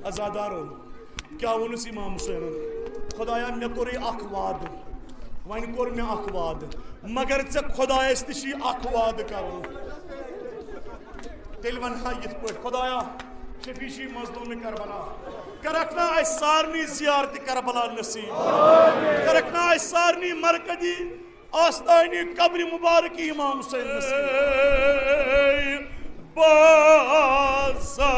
ازادارو کیا ونس امام حسین خدایا مے کور اخ وعد ون کور مے اخ وعد مگر ژے خدایس تہ چھی اخ وعد کرن تیل ونہا یتھ پٲٹھۍ خدایا شفیشی مظلوم کربلا کرکنا اس سارنی زیارت کربلا نصیب کرکنا اس سارنی مرکزی آستانی قبر مبارکی امام حسین نصیب بازار سہ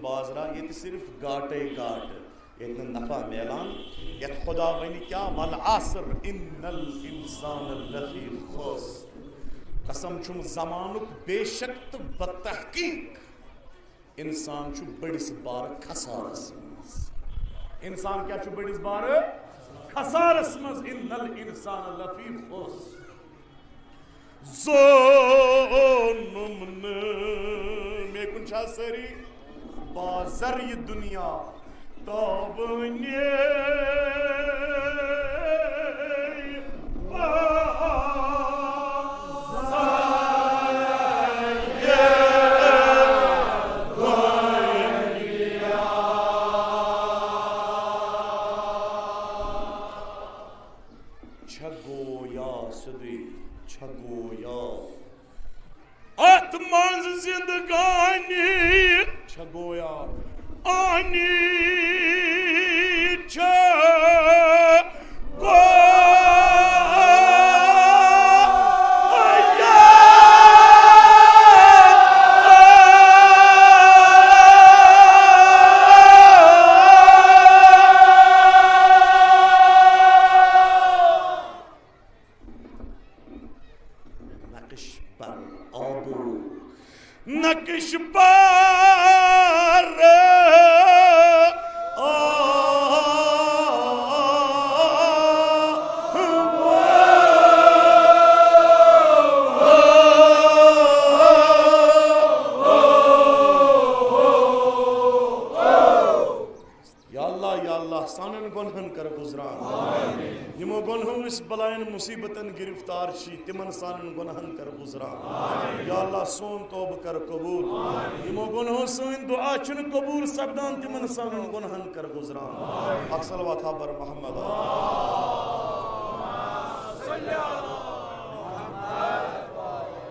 بازرا یہ صرف گاٹے گاٹ یہ نفع میلان یت خدا ونی کیا والعصر ان الانسان لفی خسر قسم چھم زمانک بے شک تو بتحقیق انسان چھ بڑس بار خسارس مز انسان کیا چھ بڑس بار خسارس مز ان الانسان لفی خسر ظلمن میں کنچا سری بازر یہ دنیا تابنی چھگویا صدی چھگویا ات منز زندگانی چھگویا آنی نقش پر یا اللہ سانن گنہن کر گزران یمو گنہو اس بلائن مصیبتن گرفتار چھی تمن سانن گنہن کر گزران یا اللہ سون توبہ کر قبول یمو گنہو سون دعا چن قبول سبدان تمن سانن گنہن کر گزران حق صلوات بر محمد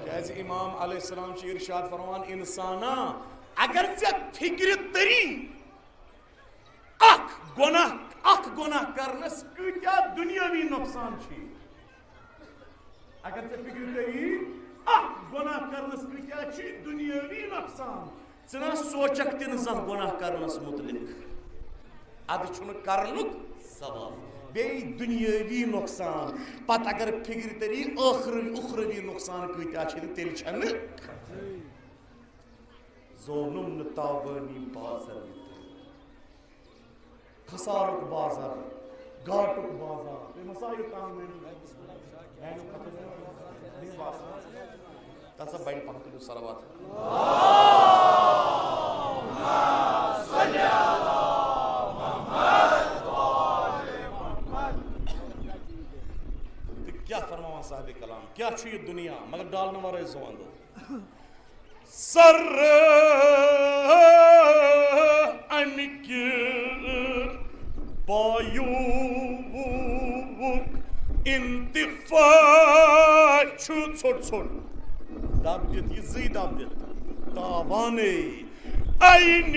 کیازِ امام علیہ السلام چھ ارشاد فرمان انسانا اگر ژےٚ فکر تری اخ گناہ کرنس کتیا دنیاوی نقصان چھی اگر ژےٚ فکر کری اخ گناہ کرنس کتیا چھی دنیاوی نقصان ژٕ نا سوچکھ تہِ نہٕ زانٛہہ گناہ کرنس متعلق ادٕ چھُنہٕ کرنُک ثواب بیٚیہِ دنیاوی نقصان پتہٕ اگر فکر تری اخروی نقصان کتیا چھ تیٚلہِ چھنہٕ ظلم نہٕ تاوانی بازر خسارک بازار گاٹک بازار مسائل کام تسا بڑی پہن تو صلوات کیا فرماوا صاحب کلام کیا چھ یہ دنیا مگر ڈالنے والے زبان دو سر امک بایوک انتفاع چھو ژھوٹ ژھوٹ دب دت یہ زی دب دت تاوانے این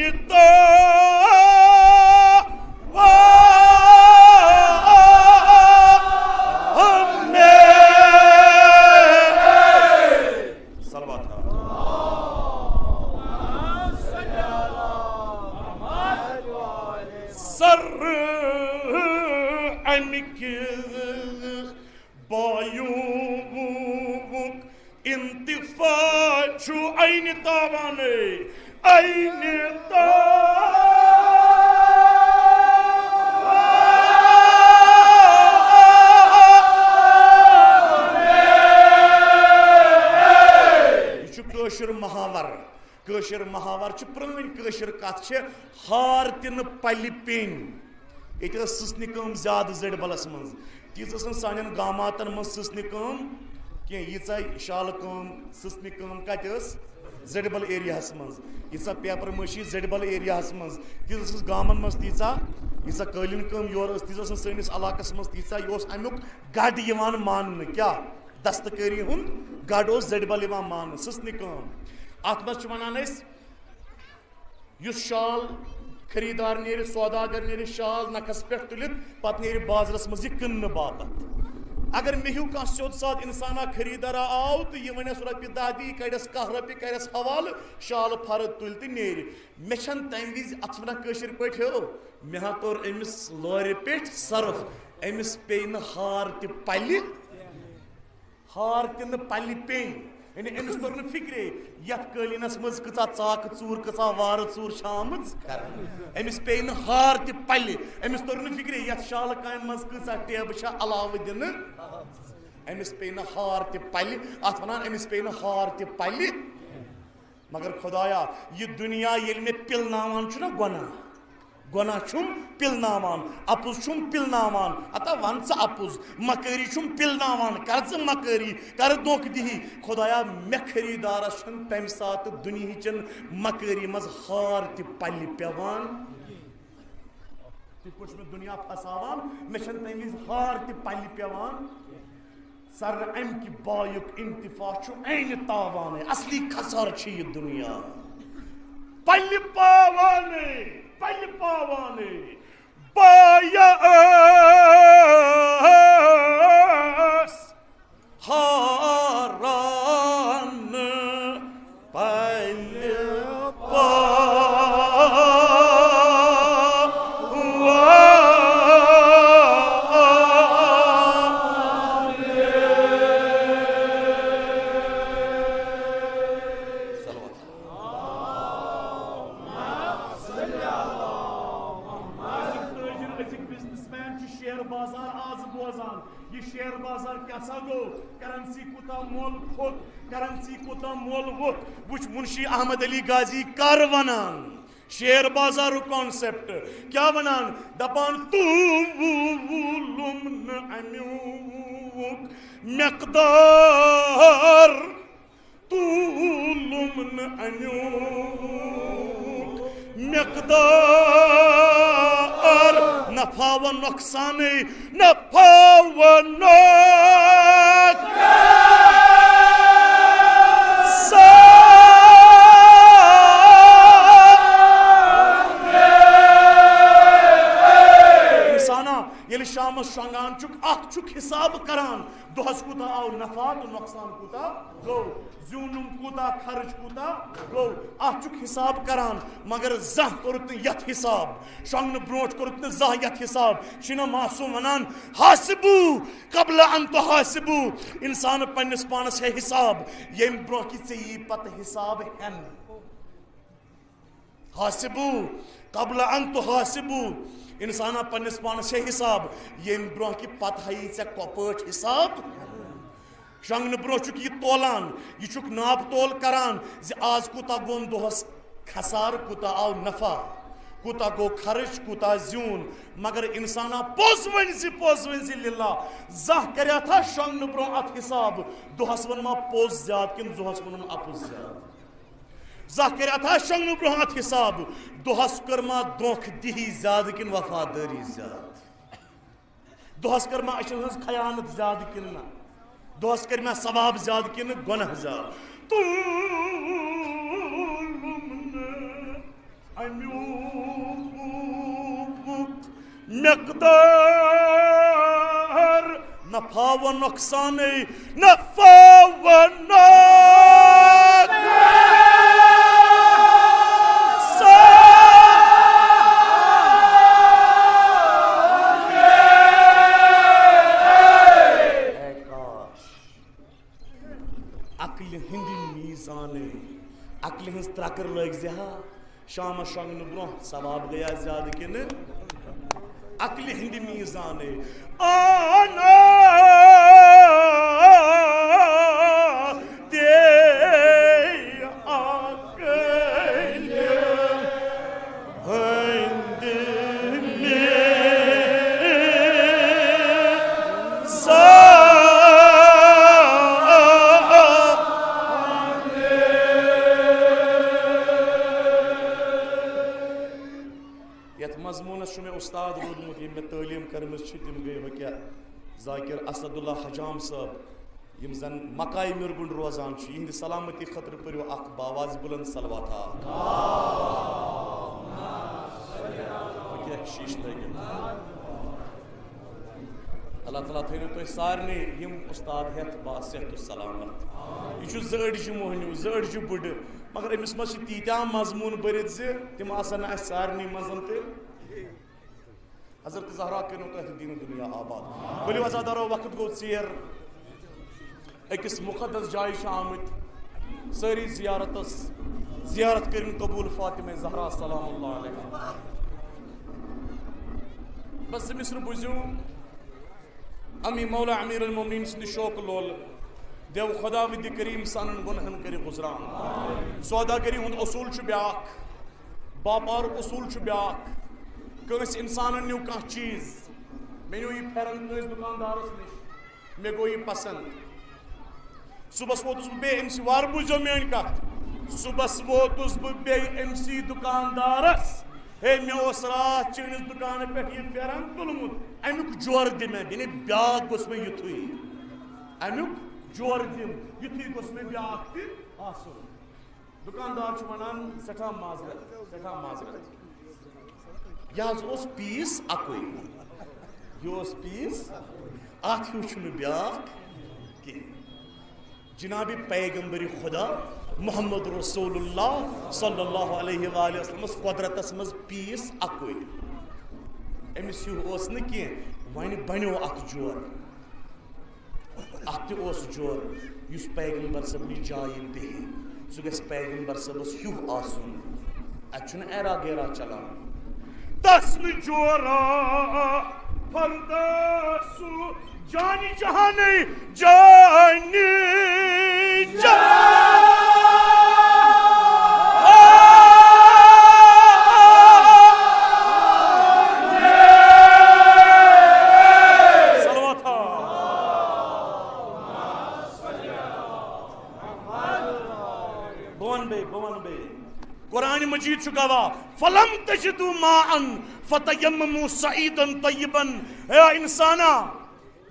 بایوک انتفاع چھو این تاوانے این یہ چھو کٲشُر محاور کٲشِر محاور چھِ پرٛٲنۍ کٲشِر کتھ چھِ ہار تہِ نہٕ پلہِ پیٚنۍ. ییٚتہِ ٲس سٕژنہِ کٲم زیادٕ زٔڈۍ بلس منٛز. تیٖژ ٲس نہٕ سانٮ۪ن گاماتن منٛز سٕژنہِ کٲم کینٛہہ. ییٖژاہ شالہٕ کٲم سٕژنہِ کٲم کتہِ ٲس؟ زٔڈبل ایریاہس منٛز. ییٖژاہ پیپر مٲشی زٔڈبل ایریاہس منٛز تیٖژ ٲس گامن منٛز تیٖژاہ. ییٖژاہ قٲلیٖن کٲم یورٕ ٲس تیٖژ ٲس نہٕ سٲنِس علاقس منٛز تیٖژاہ. یہِ اوس امیُک گڈ یِوان ماننہٕ. کیٛاہ؟ دستکٲری ہُنٛد گڈ اوس زٔڈبل یِوان ماننہٕ. سٕژنہِ کٲم. اتھ منٛز چھِ ونان أسۍ یُس شال خریٖدار نیرِ سوداگر نیرِ شال نکھس پٮ۪ٹھ تُلِتھ پتہٕ نیرِ بازرس منٛز یہِ کٕننہٕ باپتھ. اگر مےٚ ہیوٗ کانٛہہ سیوٚد سادٕ اِنسانا خریٖدارا آو تہٕ یہِ ونٮ۪س رۄپیہِ دہ دی کڑٮ۪س کاہ رۄپیہِ کڑٮ۪س حوالہٕ شالہٕ فرٕد تُلہِ تہٕ نیرِ. مےٚ چھنہٕ تمہِ وِزِ اتھ چھِ ونان کٲشِر پٲٹھۍ ہیو مےٚ ہا توٚر أمِس لورِ پٮ۪ٹھ سرف. أمِس پیٚیہِ نہٕ ہار تہِ پلہِ. ہار تہِ نہٕ پلہِ پیٚنۍ. یعنی أمِس توٚر نہٕ فِکرے یتھ قٲلیٖنس منٛز کۭژاہ ژاکہٕ ژوٗر کۭژاہ وارٕ ژوٗر چھِ آمٕژ کرنہٕ. أمِس پیٚیہِ نہٕ ہار تہِ پلہِ. أمِس توٚر نہٕ فِکرے یتھ شالہٕ کامہِ منٛز کۭژاہ ٹیبہٕ چھےٚ علاوٕ دِنہٕ. أمِس پیٚیہِ نہٕ ہار تہِ پلہِ. اتھ ونان أمِس پیٚیہِ نہٕ ہار تہِ پلہِ. مگر خۄدایا یہِ دُنیا ییٚلہِ مےٚ پِلناوان چھُ نا گۄناہ. گۄناہ چھُم پِلناوان. اپُز چھُم پِلناوان. ہتا ون ژٕ اپُز. مکٲری چھُم پِلناوان. کر ژٕ مکٲری. کر دھوکہٕ دِہی. خۄدایا مےٚ خریٖدارس چھُنہٕ تمہِ ساتہٕ دُنہِچٮ۪ن مکٲری منٛز ہار تہِ پلہِ پیٚوان. تِتھ پٲٹھۍ چھُ مےٚ دُنیا پھساوان. مےٚ چھنہٕ تمہِ وِزِ ہار تہِ پلہِ پیٚوان. سر امہِ کہِ بایُک انتفاع چھُ عینہِ تاوانے. اصلی خسارٕ چھِ یہِ دُنیا. پلہِ پاوانے پلہِ پاوانے. بایا ٲس ہاران پلہِ کرنسی کوٗتاہ مۄل ووٚتھ. وٕچھ مُنشی احمد علی غازی کر ونان شیر بازارُک کانسیپٹ. کیٛاہ ونان؟ دپان توٗلُم نہٕ امیُک مٮ۪قدار. توٗلُم نہٕ امیُک مٮ۪قدار. نفع و نۄقصانٕے نفع و ییٚلہِ شامس شۄنٛگان چھُکھ اکھ چھُکھ حِساب کران دۄہس کوٗتاہ آو نفع تہٕ نۄقصان کوٗتاہ گوٚو. زیوٗنُم کوٗتاہ خرٕچ کوٗتاہ گوٚو. اتھ چھُکھ حِساب کران. مگر زانٛہہ کوٚرُتھ نہٕ یتھ حِساب. شۄنٛگنہٕ برونٛٹھ کوٚرُتھ نہٕ زانٛہہ یتھ حِساب. چھُنہ معصوٗم ونان حاسِبوٗ قبل ان تُحاسِبوٗ. انسان پننِس پانس ہے حِساب ییٚمہِ برونٛہہ کہِ ژےٚ یی پتہٕ حِساب ہٮ۪نہٕ. حاسِبوٗ قبل ان تُحاسِبوٗ. انسانا پننِس پانس ہے حِساب ییٚمہِ برونٛہہ کہِ پتہٕ ہایی ژےٚ کۄپٲٹھۍ حِساب. شۄنٛگنہٕ برونٛہہ چھُکھ یہِ تولان. یہِ چھُکھ ناپ تول کران زِ آز کوٗتاہ گوٚوم دۄہس خسارٕ کوٗتاہ آو نفع کوٗتاہ گوٚو خرٕچ کوٗتاہ زیوٗن. مگر انسانا پوٚز ؤنۍ زِ لِلہ زانٛہہ کریاتھا شۄنٛگنہٕ برونٛہہ اتھ حِساب دۄہس ووٚنما پوٚز زیادٕ کِنہٕ دۄہس ووٚنُن اپُز زیادٕ. زانٛہہ کریاتھا شۄنٛگنہٕ برونٛہہ اتھ حِساب دۄہس کٔرما دھوکہٕ دِہی زیادٕ کِنہٕ وفادٲری زیادٕ. دۄہس کٔرما أچھن ہٕنٛز خیانت زیادٕ کِنہٕ نہ. دۄہس کٔرۍ مےٚ ثواب زیادٕ کِنہٕ گۄناہ زیادٕ. امیُک مٮ۪قدار نفع و نۄقصانٕے نفع و عقلہِ ہٕنٛز ترٛکٕر لٲگۍ زِ ہا شامس شۄنٛگنہٕ برونٛہہ ثواب گٔیا زیادٕ کِنہٕ عقلہِ ہٕنٛدِ میٖزانے. دے عقل یت مضمونس میں استاد رودمت یم میں تعلیم کرمز تم گئی وکیا ذاکر اسد اللہ حجام صاحب یم زن مکائی مرگنڈ روزان یہند سلامتی خطر پریو اخ باواز بلند صلواتہ شیش لگن اللہ تعالیٰ تھینو تھی سارے یم استاد ہتھ با صحت و سلامت یہ زڑج موہنیو زڑج بڑ مگر امس مز تیتیا مضمون برت زِ تم آسن اس سارے مزن تہ حضرت زہرا کرنو تہ دین و دنیا آباد ولو عزادارو وقت گو ژیر اکس مقدس جائے آمت ساری زیارت کرن قبول فاطمہ زہرا سلام اللہ علیہ بس مصر بوزیو امی مولا امیر المومنین سند شوق لول دیو خدا ود کریم سانن گنہن کر گزران سوداگری ہند اصول بیاکھ باپار اصول بیاکھ کنس انسان نیو کھانا چیز مے نیو یہ پھیرن کس دکاندارس نش مے گو یہ پسند صبح ووتس بہ امس وار بوزو میون کت صبح ووتس بہ امسی دکاندارس ہے مے رات چٲنِس دکان پہ یہ پھیرن تلمت امیک جور دِ مے یعنی بیاکھ گوٚژھ مے یُتھُے امیک جور دم یُتھُے گوٚژھ مے بیاکھ تہِ آسُن دکاندار چھُ ونان سٮ۪ٹھاہ معذرت یہ حظ اوس پیٖس اکُے یہ اوس پیٖس اتھ ہیوٗ چھُنہٕ بیاکھ کینٛہہ جناب پیغمبر خدا محمد رسول اللہ صلی اللہ علیہ وآلہ وسلم قدرتس مز پیس اکوئی امس ہیو اوس نہ کی ون بنیو اخ جور اتھ اوس جور یس پیغمبر صاحب جائے بہہ سہ گژھِ پیغمبر صاحبس ہیو آسن اتھ چھُنہٕ ایرا گیرا چلان تس نہ جورا پرداسو جانی جہانی جانی قرآن مجید چھُ گواہ فلم تجدوا ماء فتیمموا صعیدا طیبا اے انسانا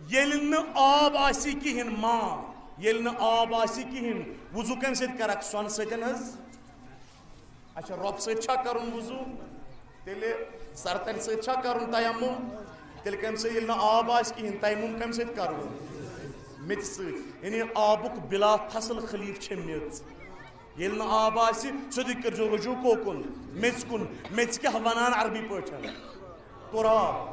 ییٚلہِ نہٕ آب آسی کِہیٖنۍ ماں ییٚلہِ نہٕ آب آسی کِہیٖنۍ وضو کمہِ سۭتۍ کرکھ سۄنہٕ سۭتۍ حظ اچھا رۄب سۭتۍ چھا کرُن وضو تیٚلہِ سرتن سۭتۍ چھا کرُن تیمم تیٚلہِ کمہِ سۭتۍ ییٚلہِ نہٕ آب آسہِ کِہیٖنۍ تیمم کمہِ سۭتۍ کرُن میٚژِ سۭتۍ یعنی آبُک بلا فصل خلیف چھِ میٚژ ییٚلہِ نہٕ آب آسہِ سیوٚدُے کٔرۍزیو رجوع کوکُن میٚژِ کُن میٚژِ کیٛاہ ونان عربی پٲٹھۍ تُراب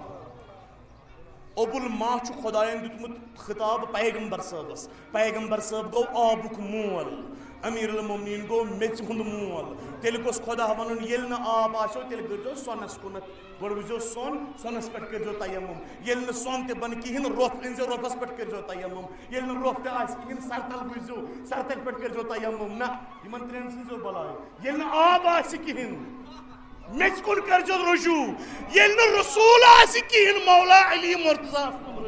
ابو الماء چھُ خدایَن دیُتمُت خطاب پیغمبر صٲبس پیغمبر صٲب گوٚو آبُک مول امیر المومنین گوٚو میٚژِ ہُنٛد مول تیٚلہِ گوٚژھ خۄدا وَنُن ییٚلہِ نہٕ آب آسیو تیٚلہِ کٔرۍزیو سۄنس کُنتھ گۄڈٕ وٕچھزیو سۄن سۄنس پٮ۪ٹھ کٔرۍزیو تیمم ییٚلہِ نہٕ سۄن تہِ بنہِ کِہیٖنۍ روٚف أنۍزیو روٚفس پٮ۪ٹھ کٔرۍزیو تیمم ییٚلہِ نہٕ روٚف تہِ آسہِ کِہیٖنۍ سرتل وٕچھزیو سرتلہِ پٮ۪ٹھ کٔرۍزیو تیمم نہ یِمن ترٛٮ۪ن ژھٕنۍزیو بلاے ییٚلہِ نہٕ آب آسہِ کِہیٖنۍ میٚژِ کُن کٔرۍزیو رجوع ییٚلہِ نہٕ رسوٗل آسہِ کِہیٖنۍ مولا علی مرتضیٰ کُن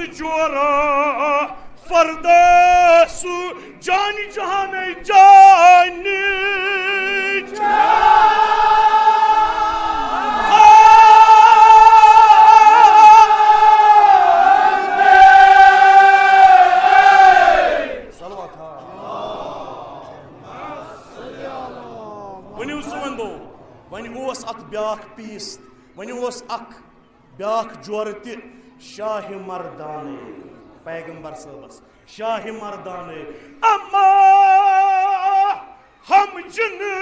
رجوع فرداسو جانی جہانی جانی ونیو سہ ونو ون اوس اکھ بیاکھ پیس ون اوس اکھ بیاکھ جور تہ شاہ مردانے پیغمبر صاحبس شاہ مردانے اما ہم جنس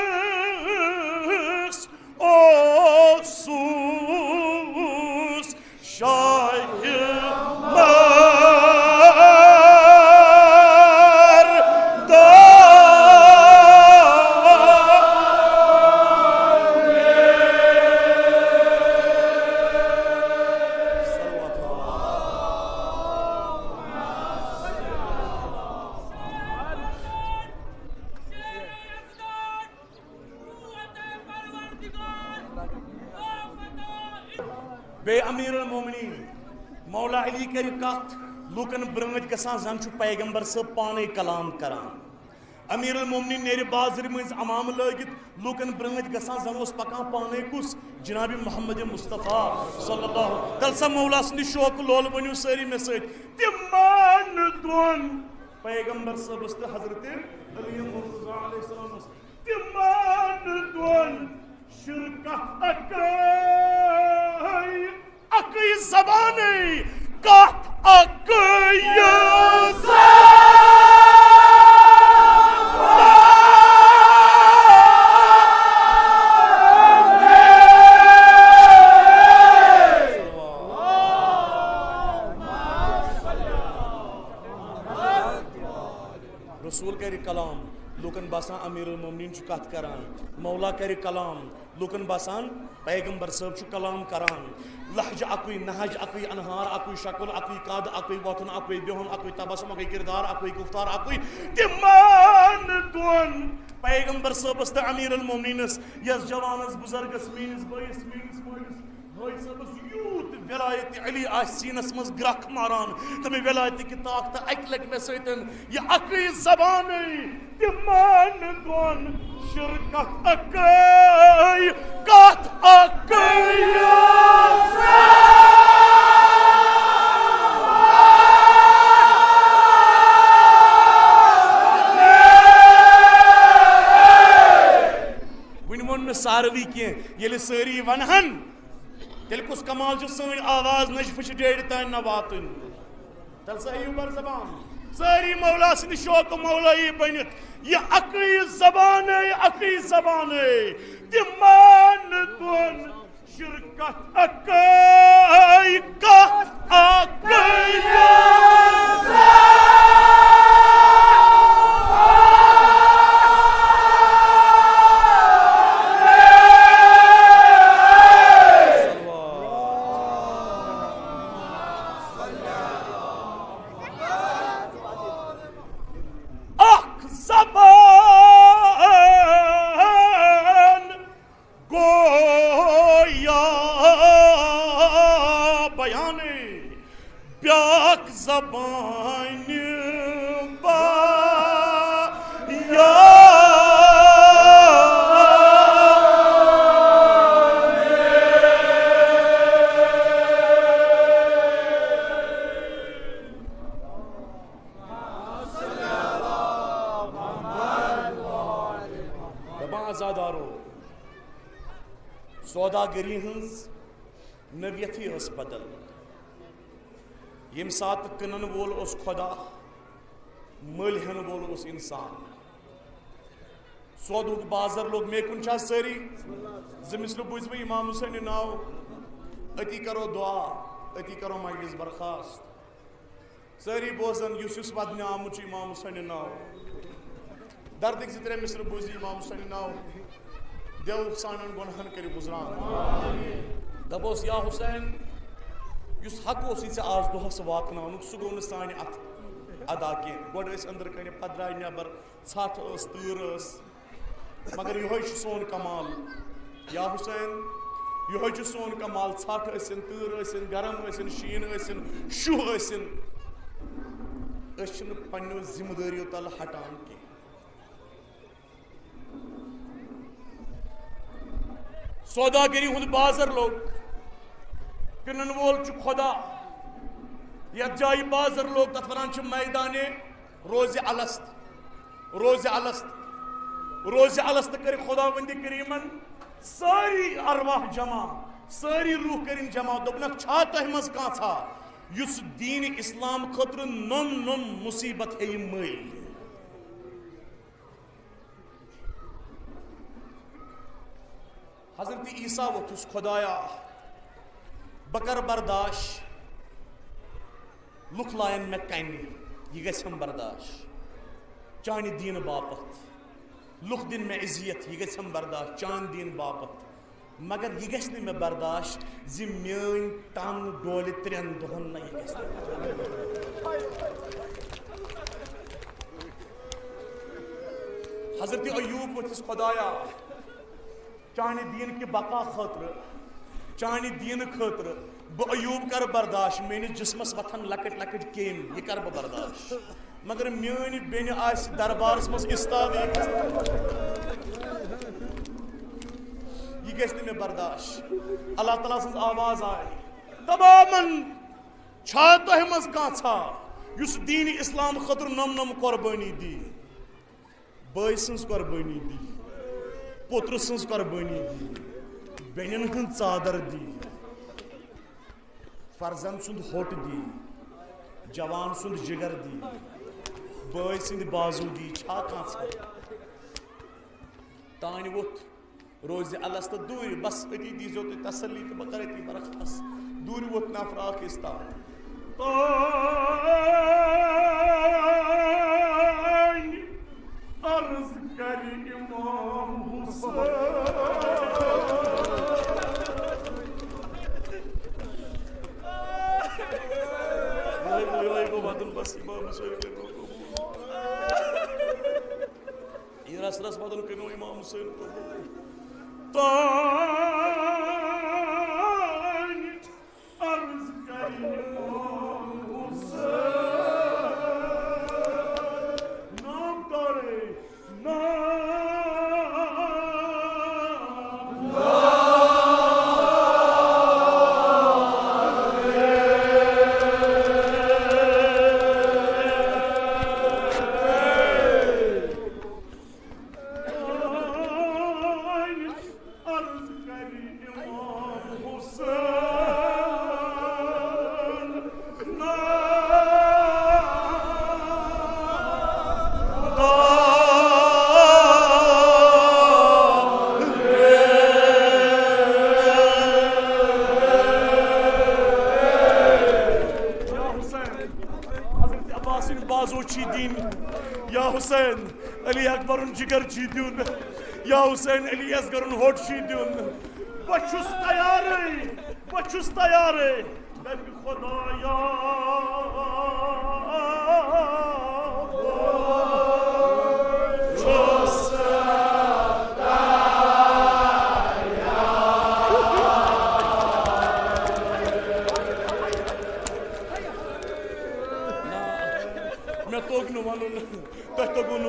اوسوس شاہ بے امیر المومنین مولا علی کر کت لوکن برنٹ گسان زن چھ پیغمبر صاحب پانے کلام کران امیر المومنین نیرِ بازر مز امام لگت لوکن برنٹ گسان زن اس پکان پانے کس جناب محمد مصطفیٰ صلی اللہ تل سا مولا سن شوق لول ونیو ساری میں سۭتۍ تِمن دۄن پیغمبر صاحبس تو حضرت علی مرتضیٰ علیہ السلام تِمن دۄن شرکت اکی زبانی کت اکی رسول کر کلام لوکن باسان امیر المومنین چھ کت کران مولا کر کلام لوکن باسان پیغمبر صاحب چھ کلام کران لہجہ اکوی نہج اکوی انہار اکوی شکل اکوی قد اکوی وطن اکوی بہن اکوی تبسم اکوی کردار اکوی گفتار اکوی تِمن دۄن پیغمبر صاحبس تو امیر المومنینس یس جوانس بزرگس مینس بٲیس مینس مٲلس بھائی صاحبس یوت ولایت علی آس سینس مز گرکھ ماران تمہیں ولایت کی طاقت اکہ لٹ میں سیتن یہ اکی زبانی تِمن دۄن شرکت اکی کت اکی ون وون ساروی کی یل ساری ونہن تیل کس کمال جو سن آواز نجف ڈیڑ تین نہ واتن تل صحیح بر زبان ساری مولا سن شوق مولائی بنت یہ اکی زبان تِمن دۄن شرکت اکی کت اکی سوداگری ہنز نویتی اس بدل یم سات کنن وول اس خدا مل ہن وول اس انسان سودوک بازر لوگ میں کن چاہ ساری زمثل بوز بھئی امام حسین ناو اتی کرو دعا اتی کرو مجلس برخاست ساری بوزن یوسف ودن آمچ امام حسین ناو دردک زترے مصر بوزی امام حسین ناو دیو سانن گنہن کری گزران دبوس یا حسین یس حق اسی سے آز دہس واقنانک سگون سانی ادا کی گوڑ اس اندر کنی پدرائی نیبر ژھٹ اس تیر اس مگر یہ سون کمال یا حسین یہ سون کمال ژھٹ ٲسِن تیر ٲسِن گرم ٲسِن شیٖن ٲسِن شُہ ٲسِن أسۍ چھِنہٕ پننیو ذمہٕ دٲریو تل ہٹان کینٛہہ سوداگری ہند بازر لوگ کنن وول چھ خدا یت جائے بازر لوگ تت ونان چھ میدان روز الست کر خدا وند کریمن ساری ارواح جمع ساری روح کرن جمع دپنک چھا تہ مز کانٛژھا یس دین اسلام خاطر نن مصیبت ہے مل حضرت عیسیٰ وتھس خدایا بکر برداشت لُکھ لائن مے کنہِ یہ گژھم برداشت چانہِ دین باپت لُکھ دن مے عزیت یہ گژھم برداشت چان دین باپت مگر یہ گژھِ نہٕ مے برداشت زِ میٲنۍ ٹنگ ڈولہِ 3 دۄہن نہ یہ گژھِ حضرت ایوب وتھس خدایا چانہِ دین کی بقا خاطر چانہ دین خاطر بہ ایوب کر برداشت میانس جسمس وتھن لکٹ لکٹ کیم یہ کر بہ برداشت مگر میانی بین آس دربارس مز استاد یہ گھس نہ مے برداشت اللہ تعالیٰ سن آواز آئی تمامن چھا تہ مز کانچھا یس دین اسلام خاطر نم نم قربانی دی بٲے سٕنٛز قربٲنی دی پوترٕ سٕنٛز قربٲنی دی بیٚنٮ۪ن ہٕنٛز ژادر دی فرزن سُنٛد ہوٚٹ دی جوان سُنٛد جگر دی بٲے سٕنٛدۍ بازوٗ دی چھا کانٛہہ تانۍ ووٚتھ روزِ الس تہٕ دوٗرِ بس أتی دیٖزیو تُہۍ تسلی تہٕ بہٕ کرٕ أتی برخاست دوٗرِ ووٚتھ نفر اکھ استاد عرض کر امام حسین بس امام حسین یہ رس رس بدل کنو امام حسین عرض کر امام حسین نام دارے علی اکبر جگر چی دیون یا حسین علی اصغر ہوٹ چی دیون بچوس تیارے دب خدایا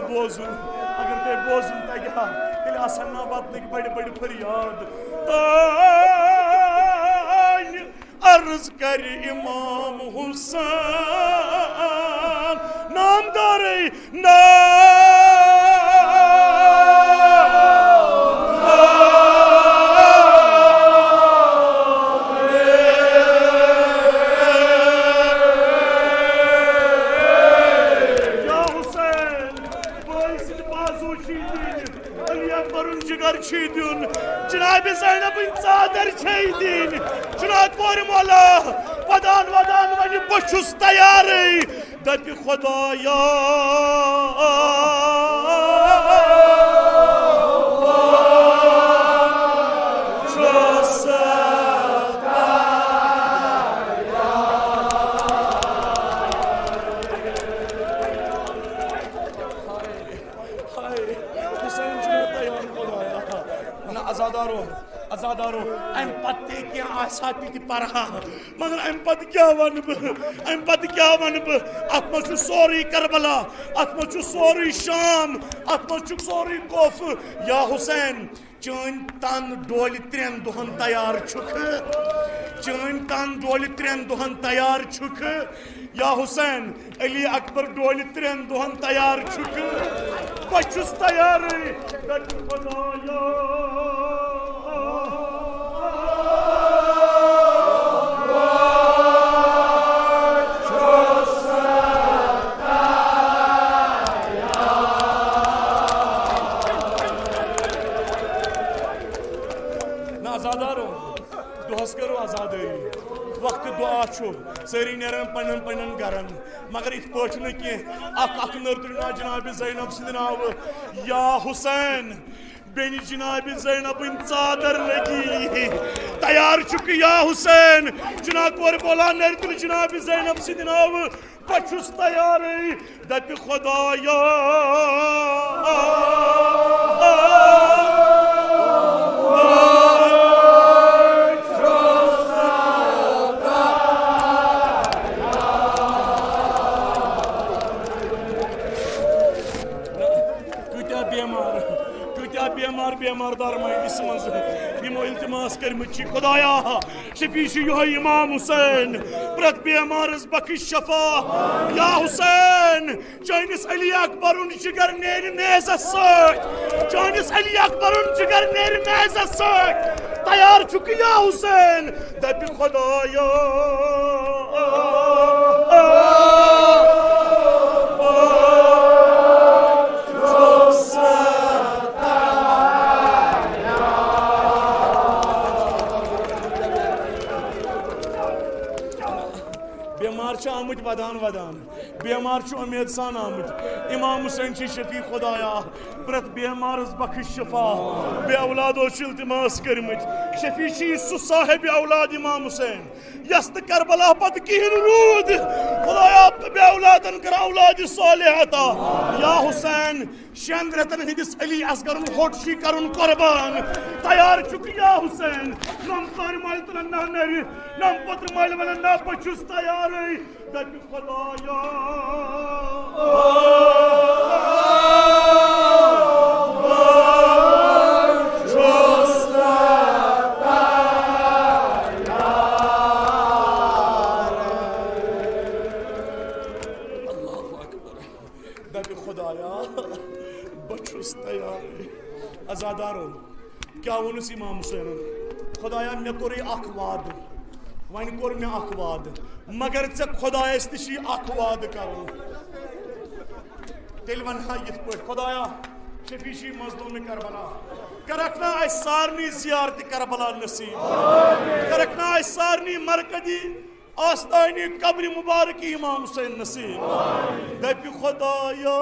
بوزن اگر تے بوزن تگیا تیل آسان واتنک بڑی بڑی فریاد عرض کر امام حسین نام دارے جناب زینب ژادر چھے دین جناب پور مولا ودان ونی بچھس تیارے دب خدایا ازادارو ام پتے کیا آساتی تی پرہا مگر ام پت کیا ون بہ ات مچ سوری کربلا ات مچ سوری شام ات مچ سوری کوف یا حسین چین تن ڈول 3 دہن تیار چھک چین تن ڈول 3 دہن تیار چھک یا حسین علی اکبر ڈول 3 دہن تیار چھک بچس تیار دت خدایا وقت دعا چھو سری نیرن پنن گرن مگر ات پاٹ کی اخ نرتنا جناب زینب سند ناو یا حسین بین جناب زینب ژادر لگی تیار چک یا حسین جناب کور بولا نرتن جناب زینب سند ناو بچس تیار دپ خدایا بیمار دارمائی اس منظر یمو التماس کرمچی خدایا شفیشی یوہی امام حسین پرت بیمارز بخش شفا یا حسین چانس علی اکبرن جگر نیر نیزس سٹ چانس علی اکبرن جگر نیر نیزس سٹ تیار چکی یا حسین دب خدایا آمد ودان بیمار چھ امید سان آمد امام حسین چھ شفیع خدایا پرت بیمارز بخش شفا بے اولادو التماس کرمت شفیع چھ سہ صاحب اولاد امام حسین یس کربلا پت کہین رود خدایا بے اولادن کر اولاد صالح عطا یا حسین شین رتن ہندس علی اصغرن ہوٹ چھ کرن قربان تیار چک یا حسین نم کار مال تن نہ نری نم پتر مال ون نہ پچس تیار دب خدایا ازادارو کیا ونس امام حسین خدایا مے کور اخ واد ون کور مے اخ واد مگر ژے خدایس تشی اخ واد کرو تیل ونہا یت پٹ خدایا شفیشی مظلوم کربلا کرکنا اس سارنی زیارت کربلا نصیب کرکنا اس سارنی مرکزی آستانی قبر مبارکی امام حسین نصیب دب خدایا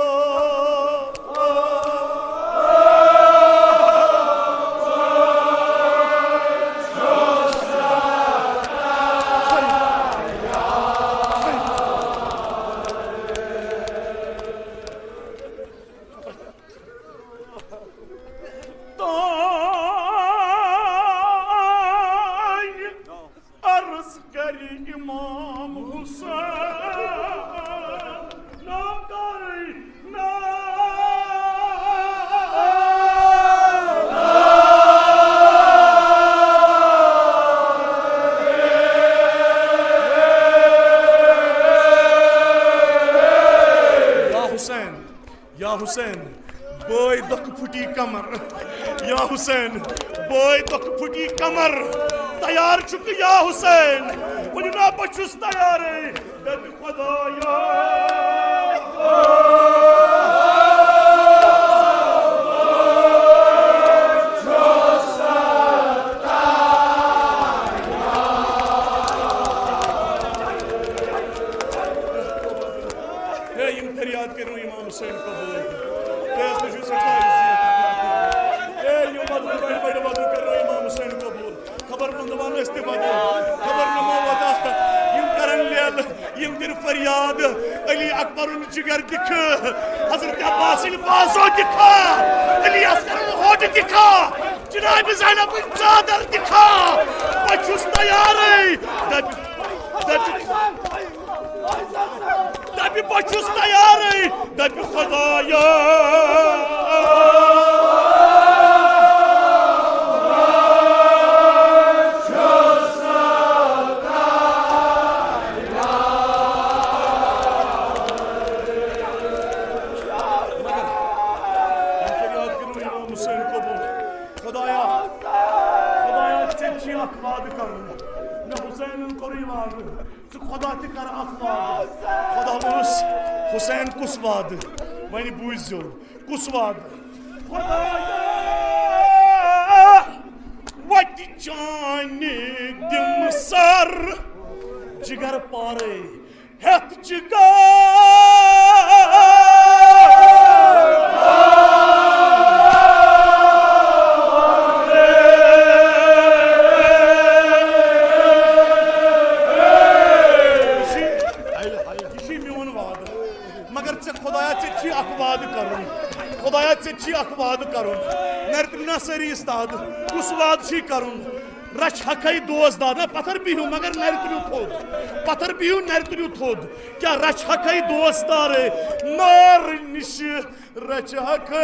حسین بوئی دکھ پھٹی کمر یا حسین بوئی دکھ پھٹی کمر تیار چک یا حسین مجھے نہ بچس تیار ہے دب خدایا فریاد علی اکبر جگر دکھ حضرت عباس بازو دکھا علی اصغر ہوٹ دکھا جناب زینب چادر دکھا بچوس تیار دبی بچوس تیار دبی خدایا حسین کس واد ونی بوزو کس واد خدایا وت چانہ دم سر جگر پارے ہتھ جگر خدایا ژےٚ چھی اکھ وعدٕ کرُن نرتنا سٲری استاد کُس وعدٕ چھی کرُن رچ حقی دوست دادا پتھر بیہو مگر نر تلیو تھود پتھر بیہو نر تلیو تھود کیا رچ حقی دوست دارے نار نش رچ حقی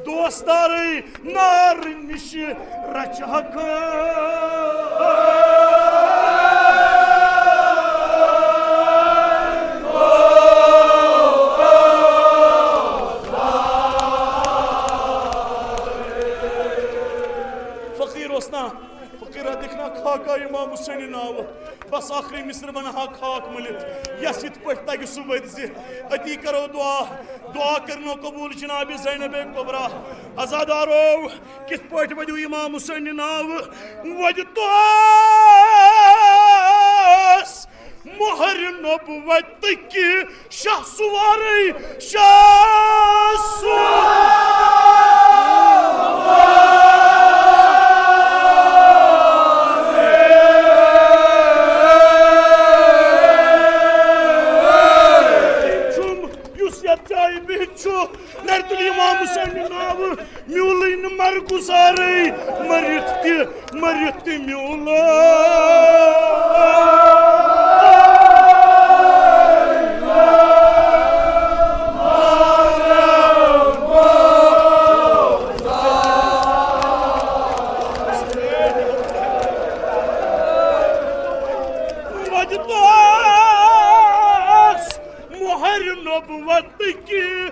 دوستاری نار نش رچ حق فقیر اسنا فقیرہ دکھنا خاکہ امام حسین ناو بس آخری مصر بنہا خاک ملت یسیت پٹھ تاکہ صبح سے اتی کرو دعا کرنو قبول جناب زینب کبرا ازادارو کت پٹھ ودیو امام حسین ناو ودیو مہر نبوت کی شاہ سواری شاہ سواری نرتلی امام حسین ناو میولین مرگزاری مرت تی میولا مہر نبوت کی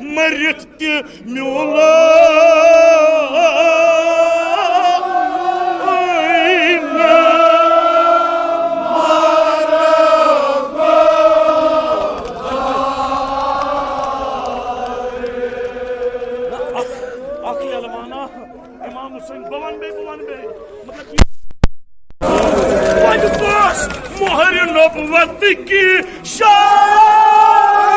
مرت تی میولا امام حسین بوان بے مہر نبوت کی شان